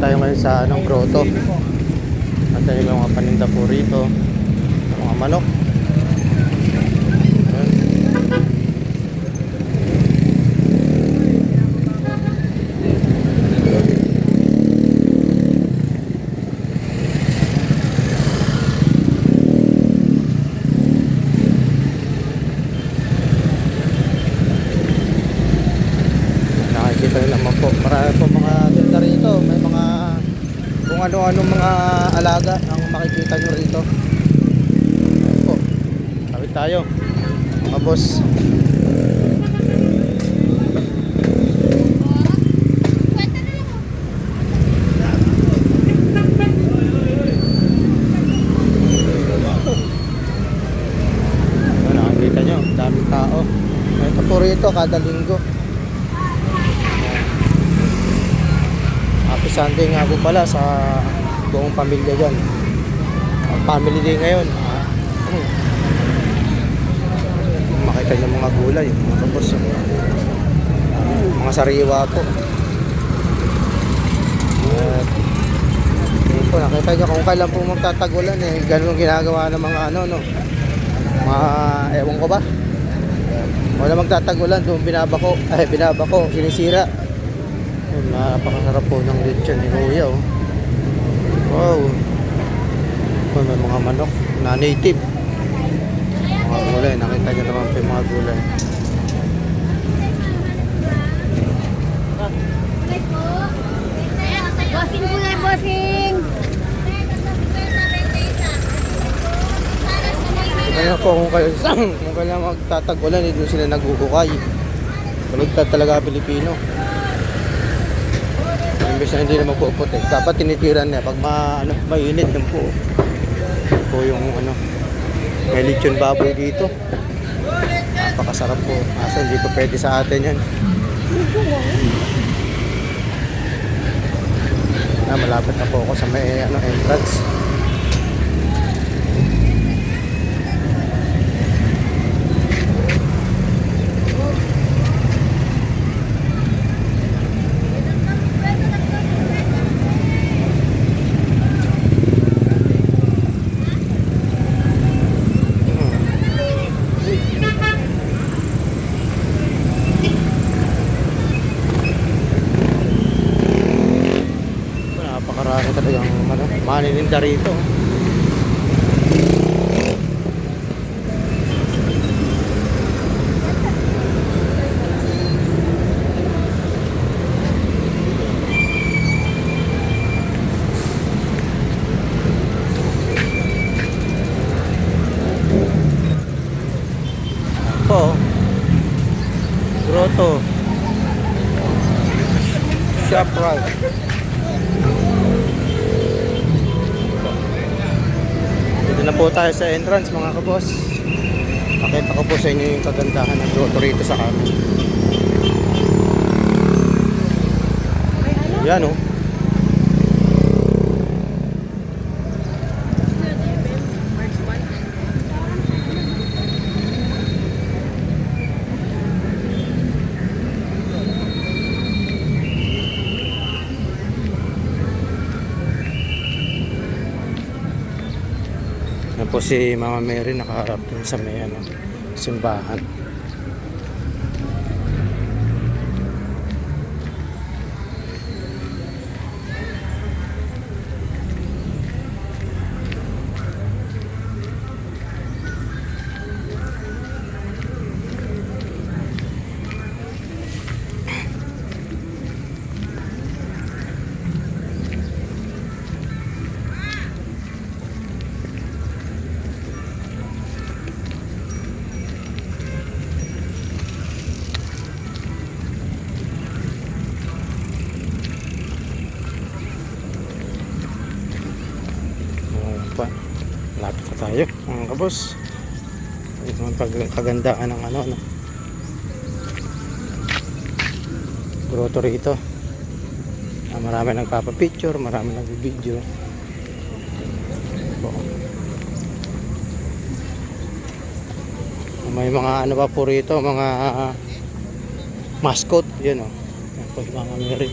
tayo ngayon sa anong grotto. At tayo may mga paninda po rito, mga manok. Ayan. Nakikita nyo naman po, marami po mga tinda rito. May mga kung ano-ano mga alaga ang makikita nyo rito. Ayan po, kawit tayo mga boss. Ayan, nakikita nyo, daming tao. Ito po rito kada linggo. Happy Sunday nga po pala sa buong pamilya dyan. Family day ngayon. Makita nyo mga gulay, mga kapos, mga sariwa po. At yun po, nakita nyo kung kailan po magtatagulan eh. Ganun ginagawa ng mga ano, no, mga ewan ko ba, wala magtatagulan, doon binabako, sinisira. Napakasarap po ng lechon ni Kuya, oh. Wow. May mga manok na native. Mga gulay, nakita nyo naman po yung mga gulay. Bossing gulay, bossing! Ngayon po kung kailan magtatagulan, doon sila nagukukay. Baligtad talaga Pilipino. Imbes na hindi naman po puti. Dapat tinitiran niya pag mainit lang po. Po yung may lechon baboy dito. Napakasarap po. Asa hindi po pwede sa atin yan. Malapit na po ako sa may entrance. Napakarami talagang manininda rito. Po grotto ShopRite. Dito na po tayo sa entrance mga kaboss. Pakita ko po sa inyo yung kagandahan ng grotto rito sa amin. Yan oh. Yan po si Mama Mary nakaharap dun sa may simbahan. Lapit na tayo mga kabos. Ito ang kagandaan ng grotto rito. Marami nagpapapicture, marami nagbibideo. May mga pa po rito, mga mascot. Yan o. Yan po mga Mary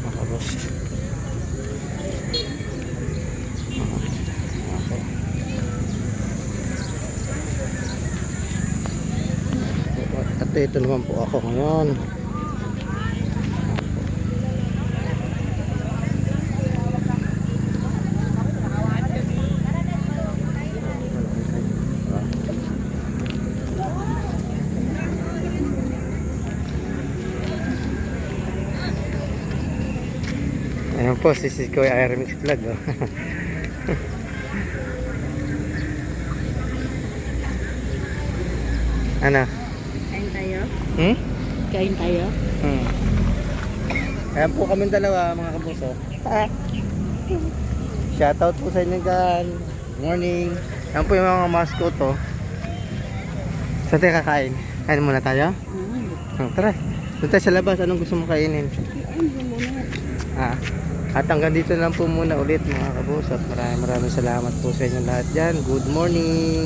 mga kabos. Ito naman po ako ngayon. Ayan po, si Kuya Airmix Vlog. Oh. Ano? Kain tayo? Hmm? Kain tayo? Hmm. Ayan po kami dalawa mga kapuso. Shoutout po sa inyo dyan. Good morning. Ayan po yung mga mascot to. Saan tayo kakain? Kain muna tayo? Tara. Doon tayo sa labas. Anong gusto mo kainin? At hanggang dito lang po muna ulit mga kabusat. Maraming salamat po sa inyo lahat dyan. Good morning.